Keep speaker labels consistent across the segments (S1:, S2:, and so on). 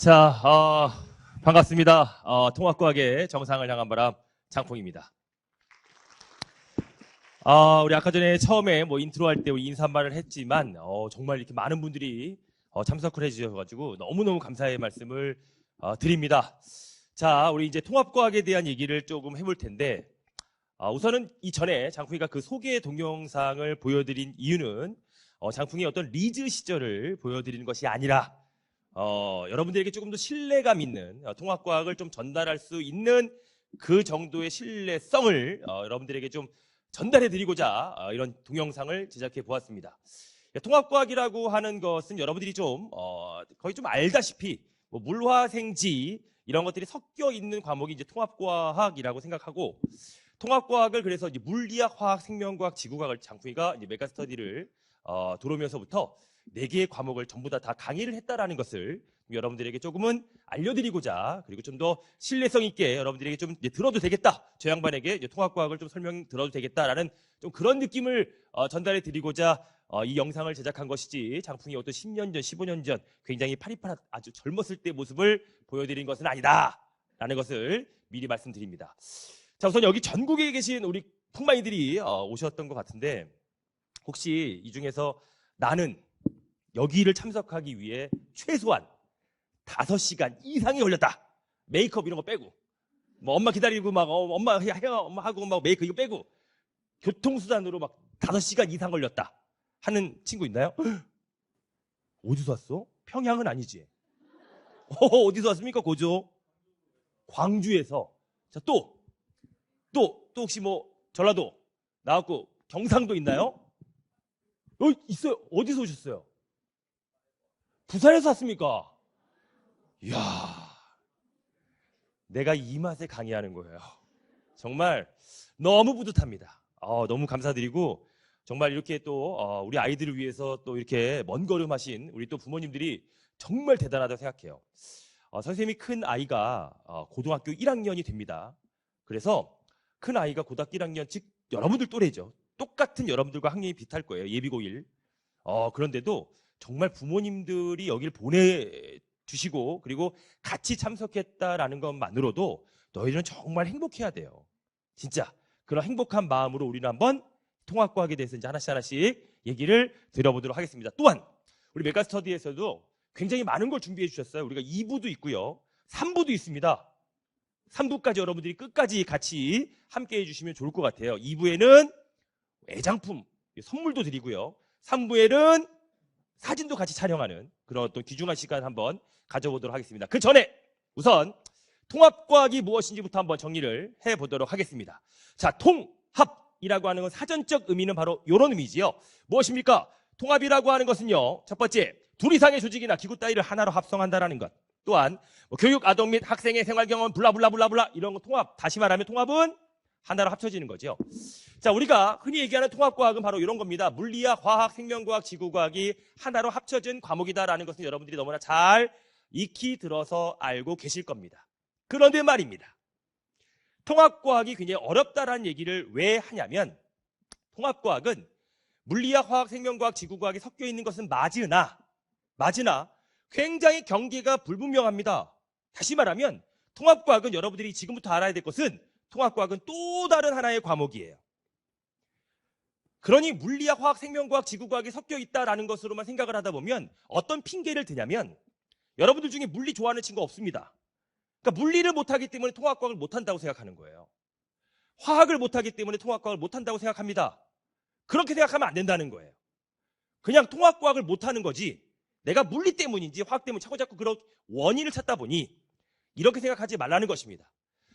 S1: 자, 반갑습니다. 통합과학의 정상을 향한 바람 장풍입니다. 우리 아까 전에 처음에 인트로 할 때 인사 한 말을 했지만, 정말 이렇게 많은 분들이 참석을 해주셔가지고 너무너무 감사의 말씀을 드립니다. 자, 우리 이제 통합과학에 대한 얘기를 조금 해볼 텐데, 우선은 이전에 장풍이가 그 소개 동영상을 보여드린 이유는 장풍이 어떤 리즈 시절을 보여드리는 것이 아니라 여러분들에게 조금 더 신뢰감 있는 통합과학을 좀 전달할 수 있는 그 정도의 신뢰성을 여러분들에게 좀 전달해드리고자 이런 동영상을 제작해 보았습니다. 통합과학이라고 하는 것은 여러분들이 좀 거의 좀 알다시피 물화생지 이런 것들이 섞여 있는 과목이 이제 통합과학이라고 생각하고, 통합과학을 그래서 이제 물리학, 화학, 생명과학, 지구과학을 장풍이가 이제 메가스터디를 들어오면서부터 4개의 과목을 전부 다 강의를 했다라는 것을 여러분들에게 조금은 알려드리고자, 그리고 좀 더 신뢰성 있게 여러분들에게 좀 들어도 되겠다, 저 양반에게 이제 통합과학을 좀 설명 들어도 되겠다라는 좀 그런 느낌을 전달해 드리고자 이 영상을 제작한 것이지, 장풍이 어떤 10년 전, 15년 전 굉장히 파리파라 아주 젊었을 때 모습을 보여드린 것은 아니다라는 것을 미리 말씀드립니다. 자, 우선 여기 전국에 계신 우리 풍마이들이 오셨던 것 같은데, 혹시 이 중에서 나는 여기를 참석하기 위해 최소한 5시간 이상이 걸렸다, 메이크업 이런 거 빼고, 엄마 기다리고 막 엄마 헤어 엄마 하고 막 메이크업 이거 빼고 교통수단으로 막 5시간 이상 걸렸다 하는 친구 있나요? 어디서 왔어? 평양은 아니지? 어디서 왔습니까? 고조? 광주에서. 자, 또 혹시 전라도 나왔고, 경상도 있나요? 있어요. 어디서 오셨어요? 부산에서 왔습니까? 이야, 내가 이 맛에 강의하는 거예요. 정말 너무 뿌듯합니다. 너무 감사드리고, 정말 이렇게 또 우리 아이들을 위해서 또 이렇게 먼 걸음 하신 우리 또 부모님들이 정말 대단하다고 생각해요. 선생님이 큰 아이가 고등학교 1학년이 됩니다. 그래서 큰 아이가 고등학교 1학년, 즉 여러분들 또래죠. 똑같은 여러분들과 학년이 비슷할 거예요. 예비고1. 그런데도 정말 부모님들이 여기를 보내주시고 그리고 같이 참석했다라는 것만으로도 너희들은 정말 행복해야 돼요. 진짜 그런 행복한 마음으로 우리는 한번 통합과학에 대해서 이제 하나씩 얘기를 들어보도록 하겠습니다. 또한 우리 메가스터디에서도 굉장히 많은 걸 준비해 주셨어요. 우리가 2부도 있고요, 3부도 있습니다. 3부까지 여러분들이 끝까지 같이 함께 해주시면 좋을 것 같아요. 2부에는 애장품, 선물도 드리고요, 3부에는 사진도 같이 촬영하는 그런 어떤 귀중한 시간 한번 가져보도록 하겠습니다. 그 전에 우선 통합과학이 무엇인지부터 한번 정리를 해보도록 하겠습니다. 자, 통합이라고 하는 건 사전적 의미는 바로 이런 의미지요. 무엇입니까? 통합이라고 하는 것은요, 첫 번째, 둘 이상의 조직이나 기구 따위를 하나로 합성한다라는 것. 또한 교육, 아동 및 학생의 생활 경험 블라블라블라블라 이런 거 통합. 다시 말하면 통합은 하나로 합쳐지는 거죠. 자, 우리가 흔히 얘기하는 통합과학은 바로 이런 겁니다. 물리학, 화학, 생명과학, 지구과학이 하나로 합쳐진 과목이다라는 것은 여러분들이 너무나 잘 익히 들어서 알고 계실 겁니다. 그런데 말입니다, 통합과학이 굉장히 어렵다라는 얘기를 왜 하냐면, 통합과학은 물리학, 화학, 생명과학, 지구과학이 섞여 있는 것은 맞으나 굉장히 경계가 불분명합니다. 다시 말하면 통합과학은 여러분들이 지금부터 알아야 될 것은, 통합과학은 또 다른 하나의 과목이에요. 그러니 물리학, 화학, 생명과학, 지구과학이 섞여 있다라는 것으로만 생각을 하다 보면 어떤 핑계를 드냐면, 여러분들 중에 물리 좋아하는 친구 없습니다. 그러니까 물리를 못하기 때문에 통합과학을 못한다고 생각하는 거예요. 화학을 못하기 때문에 통합과학을 못한다고 생각합니다. 그렇게 생각하면 안 된다는 거예요. 그냥 통합과학을 못하는 거지, 내가 물리 때문인지 화학 때문에 자꾸 그런 원인을 찾다 보니 이렇게 생각하지 말라는 것입니다.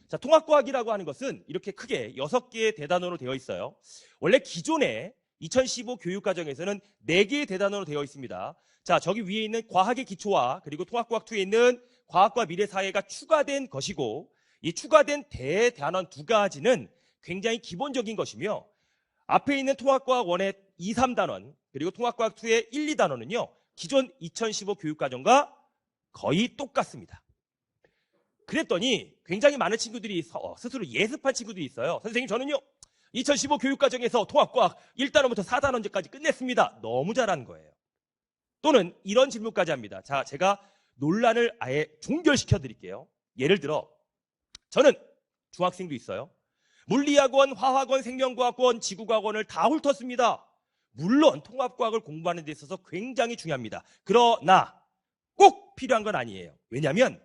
S1: 자, 통합과학이라고 하는 것은 이렇게 크게 6개의 대단원으로 되어 있어요. 원래 기존에 2015 교육과정에서는 4개의 대단원으로 되어 있습니다. 자, 저기 위에 있는 과학의 기초와 그리고 통합과학 2에 있는 과학과 미래사회가 추가된 것이고, 이 추가된 대단원 2가지는 굉장히 기본적인 것이며, 앞에 있는 통합과학 1의 2, 3단원 그리고 통합과학 2의 1, 2단원은요 기존 2015 교육과정과 거의 똑같습니다. 그랬더니 굉장히 많은 친구들이 스스로 예습한 친구들이 있어요. 선생님, 저는요 2015 교육과정에서 통합과학 1단원부터 4단원제까지 끝냈습니다. 너무 잘한 거예요. 또는 이런 질문까지 합니다. 자, 제가 논란을 아예 종결시켜 드릴게요. 예를 들어 저는 중학생도 있어요. 물리학원, 화학원, 생명과학원, 지구과학원을 다 훑었습니다. 물론 통합과학을 공부하는 데 있어서 굉장히 중요합니다. 그러나 꼭 필요한 건 아니에요. 왜냐하면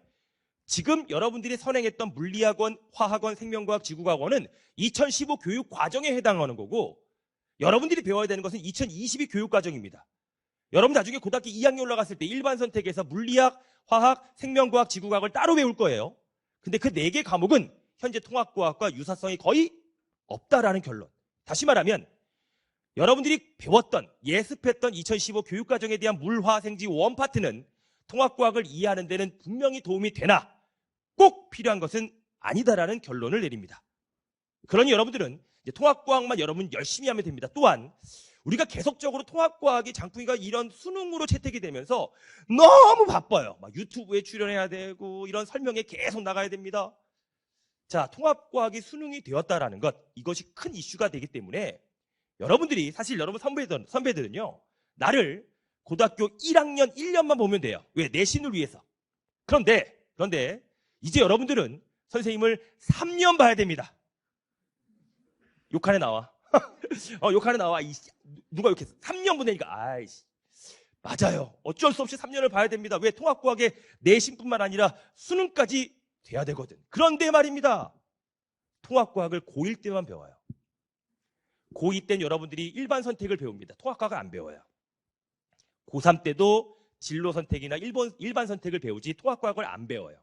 S1: 지금 여러분들이 선행했던 물리학원, 화학원, 생명과학, 지구과학원은 2015 교육과정에 해당하는 거고 여러분들이 배워야 되는 것은 2022 교육과정입니다. 여러분 나중에 고등학교 2학년 올라갔을 때 일반 선택에서 물리학, 화학, 생명과학, 지구과학을 따로 배울 거예요. 근데 그 4개 과목은 현재 통합과학과 유사성이 거의 없다라는 결론. 다시 말하면 여러분들이 배웠던, 예습했던 2015 교육과정에 대한 물화생지 원파트는 통합과학을 이해하는 데는 분명히 도움이 되나 꼭 필요한 것은 아니다라는 결론을 내립니다. 그러니 여러분들은 이제 통합과학만 여러분 열심히 하면 됩니다. 또한 우리가 계속적으로 통합과학이 장풍이가 이런 수능으로 채택이 되면서 너무 바빠요. 막 유튜브에 출연해야 되고 이런 설명에 계속 나가야 됩니다. 자, 통합과학이 수능이 되었다라는 것, 이것이 큰 이슈가 되기 때문에 여러분들이 사실 여러분 선배들은요. 나를 고등학교 1학년 1년만 보면 돼요. 왜? 내신을 위해서. 그런데 이제 여러분들은 선생님을 3년 봐야 됩니다. 욕하네 나와. 욕하네 나와. 누가 욕했어? 3년 보내니까 아이씨. 맞아요. 어쩔 수 없이 3년을 봐야 됩니다. 왜? 통합과학의 내신뿐만 아니라 수능까지 돼야 되거든. 그런데 말입니다. 통합과학을 고1 때만 배워요. 고2 때는 여러분들이 일반 선택을 배웁니다. 통합과학을 안 배워요. 고3 때도 진로 선택이나 일반 선택을 배우지 통합과학을 안 배워요.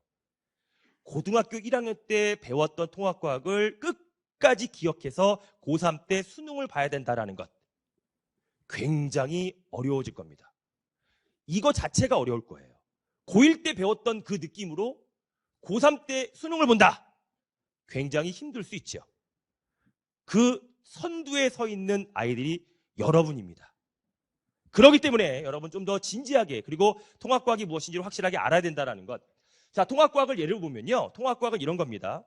S1: 고등학교 1학년 때 배웠던 통합과학을 끝까지 기억해서 고3 때 수능을 봐야 된다는 것. 굉장히 어려워질 겁니다. 이거 자체가 어려울 거예요. 고1 때 배웠던 그 느낌으로 고3 때 수능을 본다. 굉장히 힘들 수 있죠. 그 선두에 서 있는 아이들이 여러분입니다. 그렇기 때문에 여러분 좀 더 진지하게 그리고 통합과학이 무엇인지를 확실하게 알아야 된다는 것. 자, 통합과학을 예를 보면요. 통합과학은 이런 겁니다.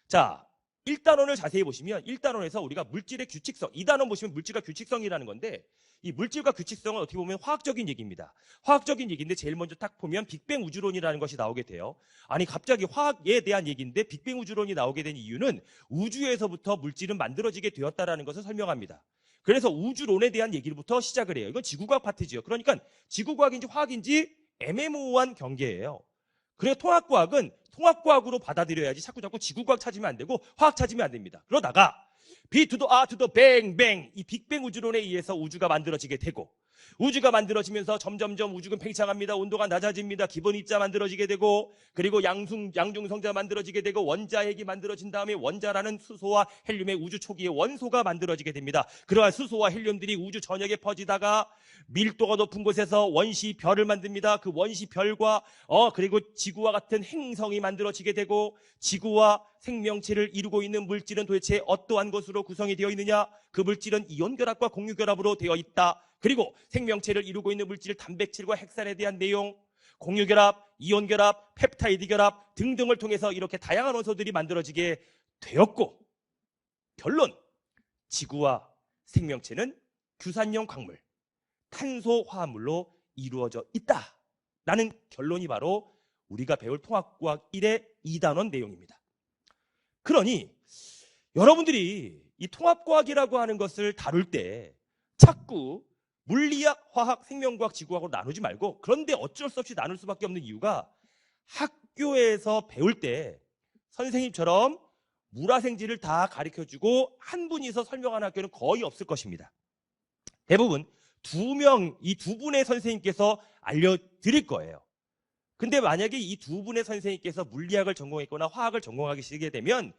S1: 자, 1단원을 자세히 보시면 1단원에서 우리가 물질의 규칙성, 2단원 보시면 물질과 규칙성이라는 건데 이 물질과 규칙성은 어떻게 보면 화학적인 얘기입니다. 화학적인 얘기인데 제일 먼저 딱 보면 빅뱅 우주론이라는 것이 나오게 돼요. 아니 갑자기 화학에 대한 얘기인데 빅뱅 우주론이 나오게 된 이유는 우주에서부터 물질은 만들어지게 되었다라는 것을 설명합니다. 그래서 우주론에 대한 얘기부터 시작을 해요. 이건 지구과학 파트지요. 그러니까 지구과학인지 화학인지 애매모호한 경계예요. 그래서 통합과학은 통합과학으로 받아들여야지 자꾸 지구과학 찾으면 안 되고 화학 찾으면 안 됩니다. 그러다가 B to the R to the bang bang 이 빅뱅 우주론에 의해서 우주가 만들어지게 되고 우주가 만들어지면서 점점점 우주는 팽창합니다. 온도가 낮아집니다. 기본 입자 만들어지게 되고 그리고 양중성자 만들어지게 되고 원자핵이 만들어진 다음에 원자라는 수소와 헬륨의 우주 초기의 원소가 만들어지게 됩니다. 그러한 수소와 헬륨들이 우주 전역에 퍼지다가 밀도가 높은 곳에서 원시별을 만듭니다. 그 원시별과 그리고 지구와 같은 행성이 만들어지게 되고 지구와 생명체를 이루고 있는 물질은 도대체 어떠한 것으로 구성이 되어 있느냐? 그 물질은 이온결합과 공유결합으로 되어 있다. 그리고 생명체를 이루고 있는 물질 단백질과 핵산에 대한 내용, 공유결합, 이온결합, 펩타이드 결합 등등을 통해서 이렇게 다양한 원소들이 만들어지게 되었고 결론, 지구와 생명체는 규산형 광물, 탄소 화합물로 이루어져 있다라는 결론이 바로 우리가 배울 통합과학 1의 2단원 내용입니다. 그러니 여러분들이 이 통합과학이라고 하는 것을 다룰 때 자꾸 물리학, 화학, 생명과학, 지구과학으로 나누지 말고 그런데 어쩔 수 없이 나눌 수밖에 없는 이유가 학교에서 배울 때 선생님처럼 물화생지를 다 가르쳐주고 한 분이서 설명하는 학교는 거의 없을 것입니다. 대부분 이 두 분의 선생님께서 알려드릴 거예요. 근데 만약에 이 두 분의 선생님께서 물리학을 전공했거나 화학을 전공하기 시작하게 되면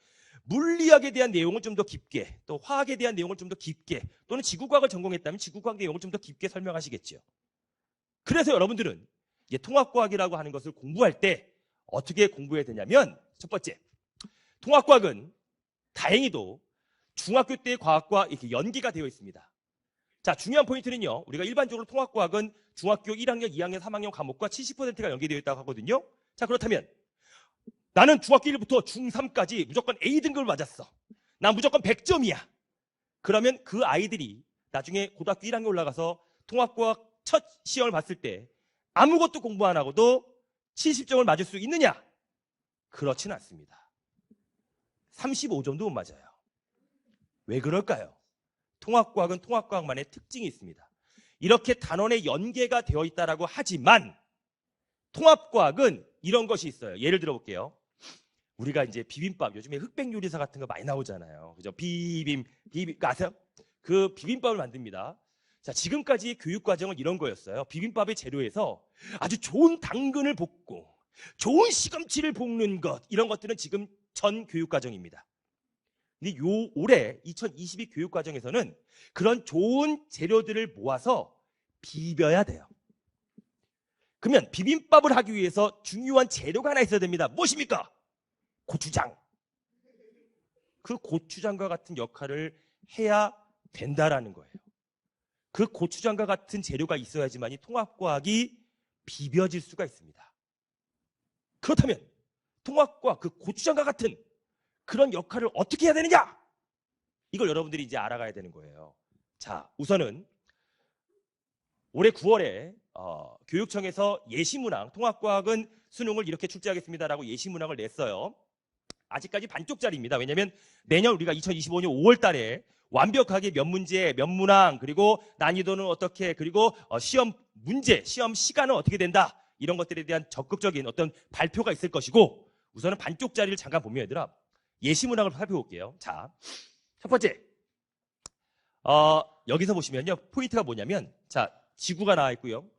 S1: 물리학에 대한 내용을 좀 더 깊게 또 화학에 대한 내용을 좀 더 깊게 또는 지구과학을 전공했다면 지구과학 내용을 좀 더 깊게 설명하시겠죠. 그래서 여러분들은 이제 통합과학이라고 하는 것을 공부할 때 어떻게 공부해야 되냐면 첫 번째, 통합과학은 다행히도 중학교 때의 과학과 이렇게 연계가 되어 있습니다. 자, 중요한 포인트는요. 우리가 일반적으로 통합과학은 중학교 1학년, 2학년, 3학년 과목과 70%가 연계되어 있다고 하거든요. 자, 그렇다면 나는 중학교 1부터 중3까지 무조건 A등급을 맞았어. 나 무조건 100점이야. 그러면 그 아이들이 나중에 고등학교 1학년 올라가서 통합과학 첫 시험을 봤을 때 아무것도 공부 안 하고도 70점을 맞을 수 있느냐? 그렇지는 않습니다. 35점도 못 맞아요. 왜 그럴까요? 통합과학은 통합과학만의 특징이 있습니다. 이렇게 단원에 연계가 되어 있다라고 하지만 통합과학은 이런 것이 있어요. 예를 들어 볼게요. 우리가 이제 비빔밥, 요즘에 흑백 요리사 같은 거 많이 나오잖아요. 그죠? 비빔 아세요? 그 비빔밥을 만듭니다. 자, 지금까지 교육 과정은 이런 거였어요. 비빔밥의 재료에서 아주 좋은 당근을 볶고 좋은 시금치를 볶는 것, 이런 것들은 지금 전 교육 과정입니다. 근데 올해 2022 교육 과정에서는 그런 좋은 재료들을 모아서 비벼야 돼요. 그러면 비빔밥을 하기 위해서 중요한 재료가 하나 있어야 됩니다. 무엇입니까? 고추장. 그 고추장과 같은 역할을 해야 된다라는 거예요. 그 고추장과 같은 재료가 있어야지만이 통합과학이 비벼질 수가 있습니다. 그렇다면 통합과학, 그 고추장과 같은 그런 역할을 어떻게 해야 되느냐? 이걸 여러분들이 이제 알아가야 되는 거예요. 자, 우선은 올해 9월에 교육청에서 예시문항, 통합과학은 수능을 이렇게 출제하겠습니다라고 예시문항을 냈어요. 아직까지 반쪽짜리입니다. 왜냐하면 내년 우리가 2025년 5월 달에 완벽하게 몇 문제, 몇 문항, 그리고 난이도는 어떻게, 그리고 시험 문제, 시험 시간은 어떻게 된다, 이런 것들에 대한 적극적인 어떤 발표가 있을 것이고, 우선은 반쪽짜리를 잠깐 보면 얘들아, 예시문항을 살펴볼게요. 자, 첫 번째, 여기서 보시면요, 포인트가 뭐냐면, 자, 지구가 나와 있고요,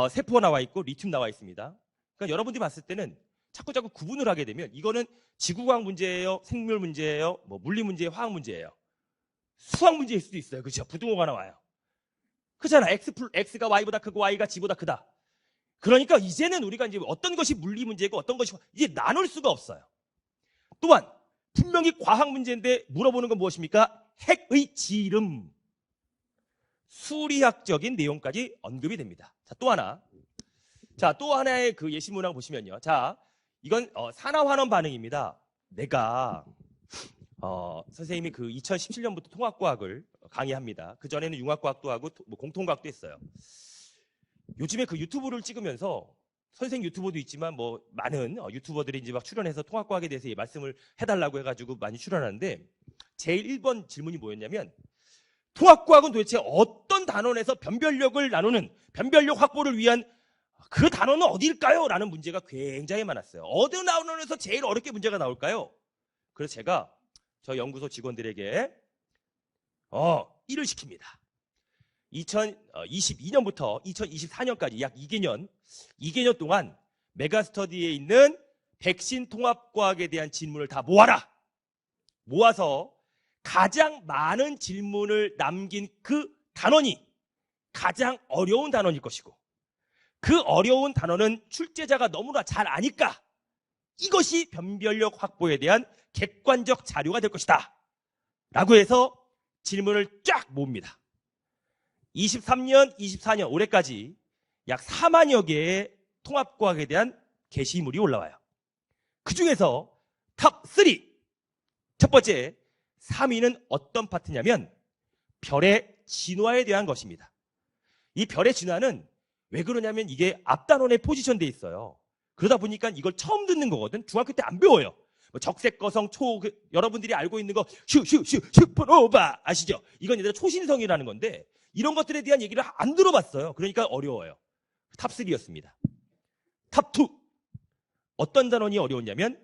S1: 세포가 나와 있고, 리튬 나와 있습니다. 그러니까 여러분들이 봤을 때는 자꾸 구분을 하게 되면 이거는 지구과학 문제예요, 생물 문제예요, 뭐 물리 문제예요, 화학 문제예요. 수학 문제일 수도 있어요. 그렇죠? 부등호가 나와요. 그렇잖아. X가 Y보다 크고 Y가 G보다 크다. 그러니까 이제는 우리가 이제 어떤 것이 물리 문제고 어떤 것이 이제 나눌 수가 없어요. 또한 분명히 과학 문제인데 물어보는 건 무엇입니까? 핵의 지름. 수리학적인 내용까지 언급이 됩니다. 자, 또 하나. 자, 또 하나의 그 예시문항 보시면요. 자, 이건 산화환원 반응입니다. 내가 선생님이 그 2017년부터 통합과학을 강의합니다. 그전에는 융합과학도 하고 뭐 공통과학도 했어요. 요즘에 그 유튜브를 찍으면서 선생 유튜버도 있지만 뭐 많은 유튜버들이 이제 막 출연해서 통합과학에 대해서 말씀을 해달라고 해가지고 많이 출연하는데 제일 1번 질문이 뭐였냐면 통합과학은 도대체 어떤 단원에서 변별력을 나누는 변별력 확보를 위한 그 단원은 어디일까요? 라는 문제가 굉장히 많았어요. 어느 단원에서 제일 어렵게 문제가 나올까요? 그래서 제가 저 연구소 직원들에게 일을 시킵니다. 2022년부터 2024년까지 약 2개년 동안 메가스터디에 있는 백신 통합과학에 대한 질문을 다 모아라. 모아서 가장 많은 질문을 남긴 그 단원이 가장 어려운 단원일 것이고 그 어려운 단원은 출제자가 너무나 잘 아니까 이것이 변별력 확보에 대한 객관적 자료가 될 것이다. 라고 해서 질문을 쫙 모읍니다. 23년, 24년 올해까지 약 4만여 개의 통합과학에 대한 게시물이 올라와요. 그 중에서 탑 3. 첫 번째, 3위는 어떤 파트냐면 별의 진화에 대한 것입니다. 이 별의 진화는 왜 그러냐면 이게 앞단원에 포지션돼 있어요. 그러다 보니까 이걸 처음 듣는 거거든. 중학교 때 안 배워요. 뭐 적색거성 여러분들이 알고 있는 거 슈퍼노바 아시죠? 이건 얘들아 초신성이라는 건데 이런 것들에 대한 얘기를 안 들어봤어요. 그러니까 어려워요. 탑 3였습니다. 탑 2. 어떤 단원이 어려웠냐면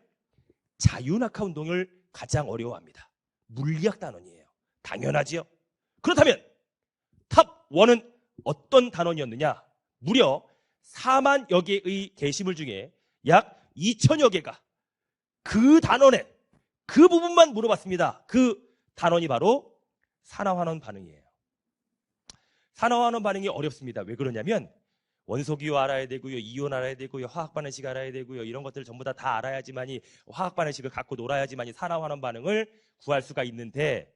S1: 자유낙하 운동을 가장 어려워합니다. 물리학 단원이에요. 당연하지요. 그렇다면 탑 1은 어떤 단원이었느냐? 무려 4만여 개의 게시물 중에 약 2천여 개가 그 단원에 그 부분만 물어봤습니다. 그 단원이 바로 산화환원 반응이에요. 산화환원 반응이 어렵습니다. 왜 그러냐면 원소기호 알아야 되고요, 이온 알아야 되고요, 화학 반응식 알아야 되고요, 이런 것들을 전부 다 알아야지만이 화학 반응식을 갖고 놀아야지만이 산화환원 반응을 구할 수가 있는데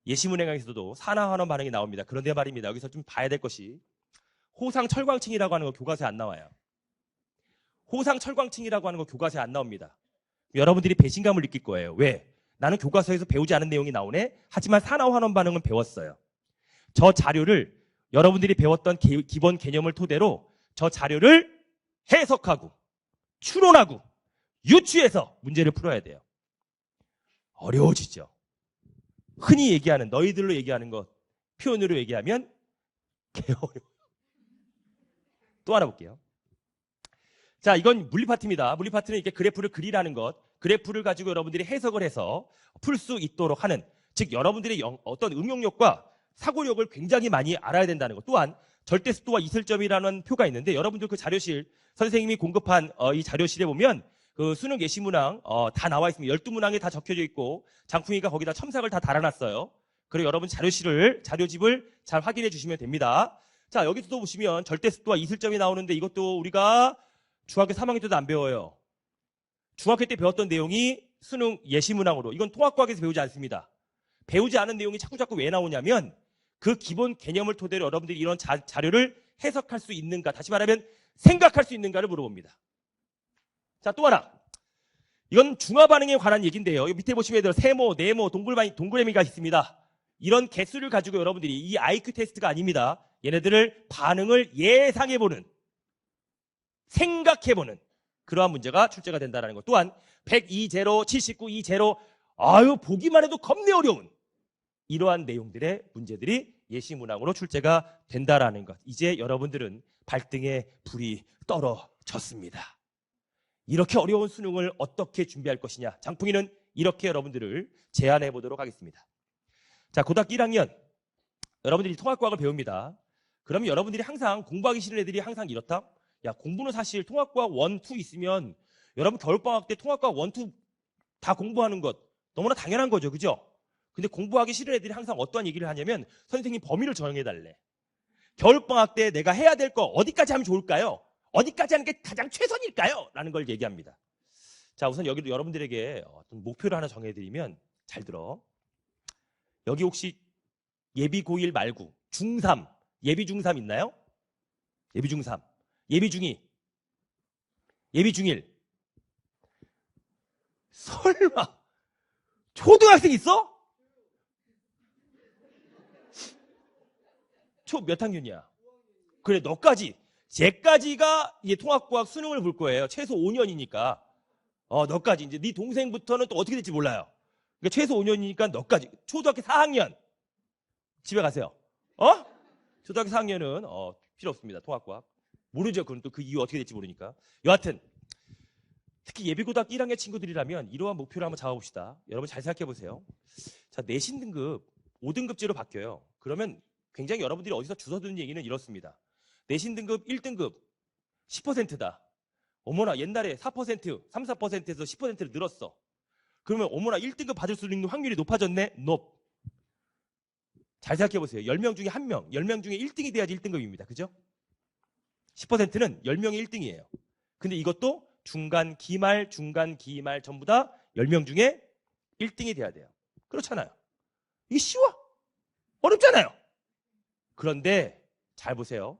S1: 예시문항에서도 산화환원 반응이 나옵니다. 그런데 말입니다. 여기서 좀 봐야 될 것이 호상철광층이라고 하는 거 교과서에 안 나와요. 호상철광층이라고 하는 거 교과서에 안 나옵니다. 여러분들이 배신감을 느낄 거예요. 왜? 나는 교과서에서 배우지 않은 내용이 나오네? 하지만 산화환원 반응은 배웠어요. 저 자료를 여러분들이 배웠던 기본 개념을 토대로 저 자료를 해석하고 추론하고 유추해서 문제를 풀어야 돼요. 어려워지죠. 흔히 얘기하는, 너희들로 얘기하는 것, 표현으로 얘기하면 개어려워요. 또 하나 볼게요. 자, 이건 물리 파트입니다. 물리 파트는 이렇게 그래프를 그리라는 것, 그래프를 가지고 여러분들이 해석을 해서 풀 수 있도록 하는, 즉 여러분들의 어떤 응용력과 사고력을 굉장히 많이 알아야 된다는 것. 또한 절대속도와 이슬점이라는 표가 있는데, 여러분들 그 자료실, 선생님이 공급한 이 자료실에 보면 그 수능 예시 문항 다 나와 있습니다. 12문항에 다 적혀져 있고 장풍이가 거기다 첨삭을 다 달아놨어요. 그리고 여러분 자료집을 잘 확인해 주시면 됩니다. 자, 여기서도 보시면 절대속도와 이슬점이 나오는데, 이것도 우리가 중학교 3학년 때도 안 배워요. 중학교 때 배웠던 내용이 수능 예시 문항으로, 이건 통합과학에서 배우지 않습니다. 배우지 않은 내용이 자꾸 왜 나오냐면, 그 기본 개념을 토대로 여러분들이 이런 자료를 해석할 수 있는가, 다시 말하면 생각할 수 있는가를 물어봅니다. 자, 또 하나. 이건 중화 반응에 관한 얘기인데요. 여기 밑에 보시면 세모, 네모, 동그라미가 있습니다. 이런 개수를 가지고 여러분들이, 이 IQ 테스트가 아닙니다. 얘네들을 반응을 예상해보는, 생각해보는 그러한 문제가 출제가 된다는 것. 또한 102 제로, 79 2 제로, 보기만 해도 겁내 어려운 이러한 내용들의 문제들이 예시 문항으로 출제가 된다라는 것. 이제 여러분들은 발등에 불이 떨어졌습니다. 이렇게 어려운 수능을 어떻게 준비할 것이냐. 장풍이는 이렇게 여러분들을 제안해 보도록 하겠습니다. 자, 고등학교 1학년 여러분들이 통합과학을 배웁니다. 그러면 여러분들이 항상 공부하기 싫은 애들이 항상 이렇다? 야, 공부는 사실 통합과학 1, 2 있으면 여러분 겨울방학 때 통합과학 1, 2 다 공부하는 것 너무나 당연한 거죠. 그죠? 근데 공부하기 싫은 애들이 항상 어떠한 얘기를 하냐면, 선생님 범위를 정해달래. 겨울방학 때 내가 해야 될 거 어디까지 하면 좋을까요? 어디까지 하는 게 가장 최선일까요? 라는 걸 얘기합니다. 자, 우선 여기도 여러분들에게 어떤 목표를 하나 정해드리면, 잘 들어. 여기 혹시 예비 고1 말고 중3, 예비 중3 있나요? 예비 중3, 예비 중2, 예비 중1. 설마 초등학생 있어? 몇 학년이야? 그래, 너까지. 쟤까지가 이제 통합과학 수능을 볼 거예요. 최소 5년이니까. 너까지. 이제 네 동생부터는 또 어떻게 될지 몰라요. 그러니까 최소 5년이니까 너까지. 초등학교 4학년. 집에 가세요. 초등학교 4학년은 필요 없습니다. 통합과학. 모르죠. 그건 또 그 이유 어떻게 될지 모르니까. 여하튼 특히 예비고등학교 1학년 친구들이라면 이러한 목표를 한번 잡아봅시다. 여러분 잘 생각해 보세요. 자, 내신 등급 5등급제로 바뀌어요. 그러면 굉장히 여러분들이 어디서 주워 듣는 얘기는 이렇습니다. 내신 등급 1등급 10%다. 어머나, 옛날에 4%, 3, 4%에서 10%를 늘었어. 그러면 어머나, 1등급 받을 수 있는 확률이 높아졌네? 높. 잘 생각해 보세요. 10명 중에 1명, 10명 중에 1등이 돼야지 1등급입니다. 그죠? 10%는 10명이 1등이에요. 근데 이것도 중간, 기말 전부 다 10명 중에 1등이 돼야 돼요. 그렇잖아요. 이게 쉬워? 어렵잖아요. 그런데 잘 보세요.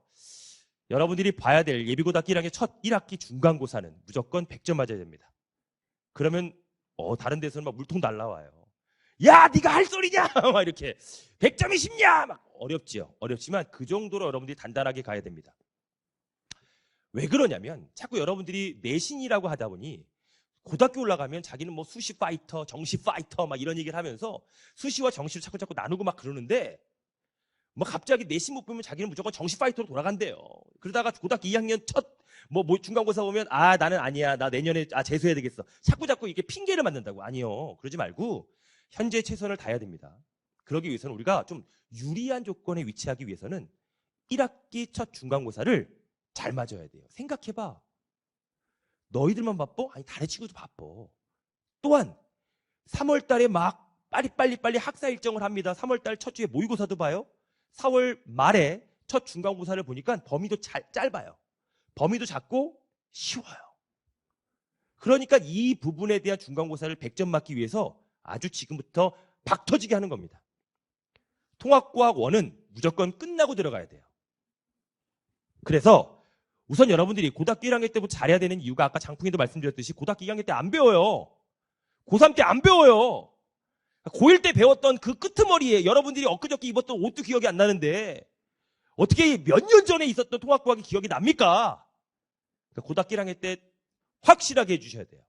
S1: 여러분들이 봐야 될 예비고등학교 1학년 첫 1학기 중간고사는 무조건 100점 맞아야 됩니다. 그러면 다른 데서는 막 물통 날라와요. 야, 네가 할 소리냐? 막 이렇게 100점이 쉽냐? 막 어렵지요. 어렵지만 그 정도로 여러분들이 단단하게 가야 됩니다. 왜 그러냐면 자꾸 여러분들이 내신이라고 하다 보니 고등학교 올라가면 자기는 뭐 수시 파이터, 정시 파이터 막 이런 얘기를 하면서 수시와 정시를 자꾸 나누고 막 그러는데, 뭐 갑자기 내신 못 보면 자기는 무조건 정시 파이터로 돌아간대요. 그러다가 고등학교 2학년 첫 중간고사 보면 나는 아니야, 나 내년에 재수해야 되겠어. 자꾸 이렇게 핑계를 만든다고. 아니요, 그러지 말고 현재 최선을 다해야 됩니다. 그러기 위해서는 우리가 좀 유리한 조건에 위치하기 위해서는 1학기 첫 중간고사를 잘 맞아야 돼요. 생각해봐. 너희들만 바빠? 아니, 다른 친구도 바빠. 또한 3월 달에 막 빨리 학사 일정을 합니다. 3월 달 첫 주에 모의고사도 봐요. 4월 말에 첫 중간고사를 보니까 범위도 짧아요. 범위도 작고 쉬워요. 그러니까 이 부분에 대한 중간고사를 100점 맞기 위해서 아주 지금부터 박 터지게 하는 겁니다. 통합과학 1은 무조건 끝나고 들어가야 돼요. 그래서 우선 여러분들이 고등학교 1학년 때부터 잘해야 되는 이유가, 아까 장풍이도 말씀드렸듯이 고등학교 2학년 때 안 배워요. 고3 때 안 배워요. 고1 때 배웠던 그 끄트머리에 여러분들이 엊그저께 입었던 옷도 기억이 안 나는데 어떻게 몇 년 전에 있었던 통합과학이 기억이 납니까? 고등학교 1학년 때 확실하게 해주셔야 돼요.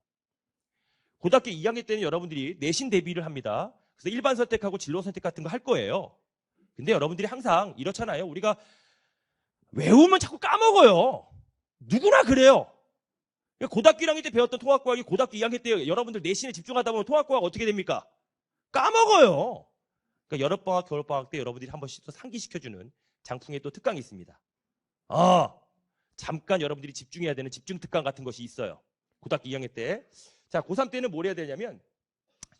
S1: 고등학교 2학년 때는 여러분들이 내신 대비를 합니다. 그래서 일반 선택하고 진로 선택 같은 거 할 거예요. 근데 여러분들이 항상 이렇잖아요. 우리가 외우면 자꾸 까먹어요. 누구나 그래요. 고등학교 1학년 때 배웠던 통합과학이 고등학교 2학년 때 여러분들 내신에 집중하다 보면 통합과학 어떻게 됩니까? 까먹어요. 그러니까 여름방학, 겨울방학 때 여러분들이 한 번씩 또 상기시켜주는 장풍의 또 특강이 있습니다. 잠깐 여러분들이 집중해야 되는 집중 특강 같은 것이 있어요. 고등학교 2학년 때. 자, 고3 때는 뭘 해야 되냐면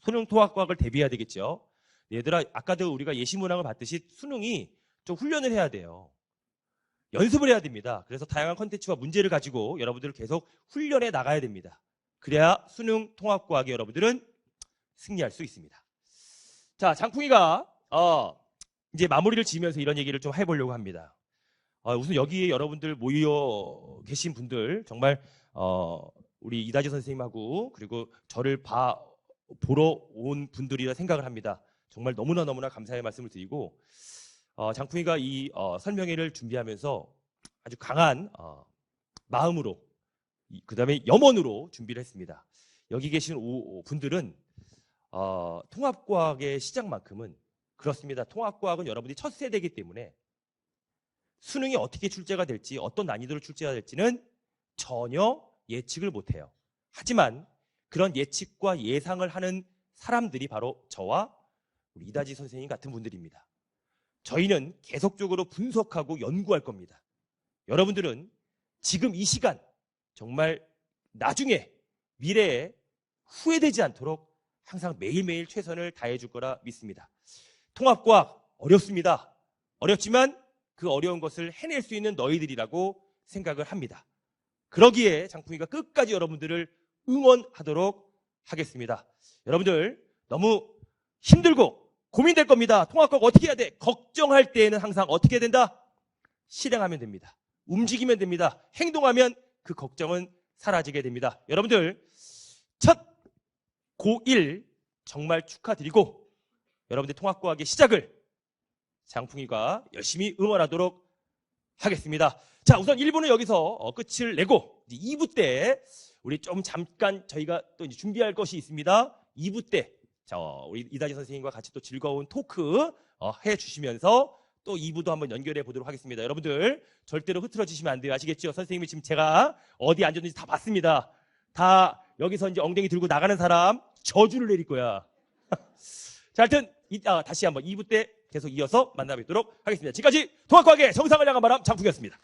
S1: 수능 통합과학을 대비해야 되겠죠. 얘들아, 아까도 우리가 예시문항을 봤듯이 수능이 좀 훈련을 해야 돼요. 연습을 해야 됩니다. 그래서 다양한 컨텐츠와 문제를 가지고 여러분들을 계속 훈련해 나가야 됩니다. 그래야 수능 통합과학에 여러분들은 승리할 수 있습니다. 자, 장풍이가 이제 마무리를 지으면서 이런 얘기를 좀 해보려고 합니다. 우선 여기에 여러분들 모여 계신 분들 정말 우리 이다지 선생님하고 그리고 저를 보러 온 분들이라 생각을 합니다. 정말 너무나 감사의 말씀을 드리고 장풍이가 이 설명회를 준비하면서 아주 강한 마음으로 그 다음에 염원으로 준비를 했습니다. 여기 계신 분들은 통합과학의 시작만큼은 그렇습니다. 통합과학은 여러분들이 첫 세대이기 때문에 수능이 어떻게 출제가 될지 어떤 난이도로 출제가 될지는 전혀 예측을 못해요. 하지만 그런 예측과 예상을 하는 사람들이 바로 저와 우리 이다지 선생님 같은 분들입니다. 저희는 계속적으로 분석하고 연구할 겁니다. 여러분들은 지금 이 시간 정말 나중에 미래에 후회되지 않도록 항상 매일매일 최선을 다해줄 거라 믿습니다. 통합과학 어렵습니다. 어렵지만 그 어려운 것을 해낼 수 있는 너희들이라고 생각을 합니다. 그러기에 장풍이가 끝까지 여러분들을 응원하도록 하겠습니다. 여러분들 너무 힘들고 고민될 겁니다. 통합과학 어떻게 해야 돼? 걱정할 때에는 항상 어떻게 해야 된다? 실행하면 됩니다. 움직이면 됩니다. 행동하면 그 걱정은 사라지게 됩니다. 여러분들 첫 고1 정말 축하드리고 여러분들 통합과학의 시작을 장풍이가 열심히 응원하도록 하겠습니다. 자, 우선 1부는 여기서 끝을 내고 2부 때 우리 좀 잠깐 저희가 또 이제 준비할 것이 있습니다. 2부 때 우리 이다지 선생님과 같이 또 즐거운 토크 해주시면서 또 2부도 한번 연결해 보도록 하겠습니다. 여러분들 절대로 흐트러지시면 안 돼요. 아시겠죠? 선생님이 지금 제가 어디 앉았는지 다 봤습니다. 다 여기서 이제 엉덩이 들고 나가는 사람 저주를 내릴 거야. 자, 하여튼 다시 한번 2부 때 계속 이어서 만나뵙도록 하겠습니다. 지금까지 통합과학의 정상을 향한 바람 장풍이었습니다.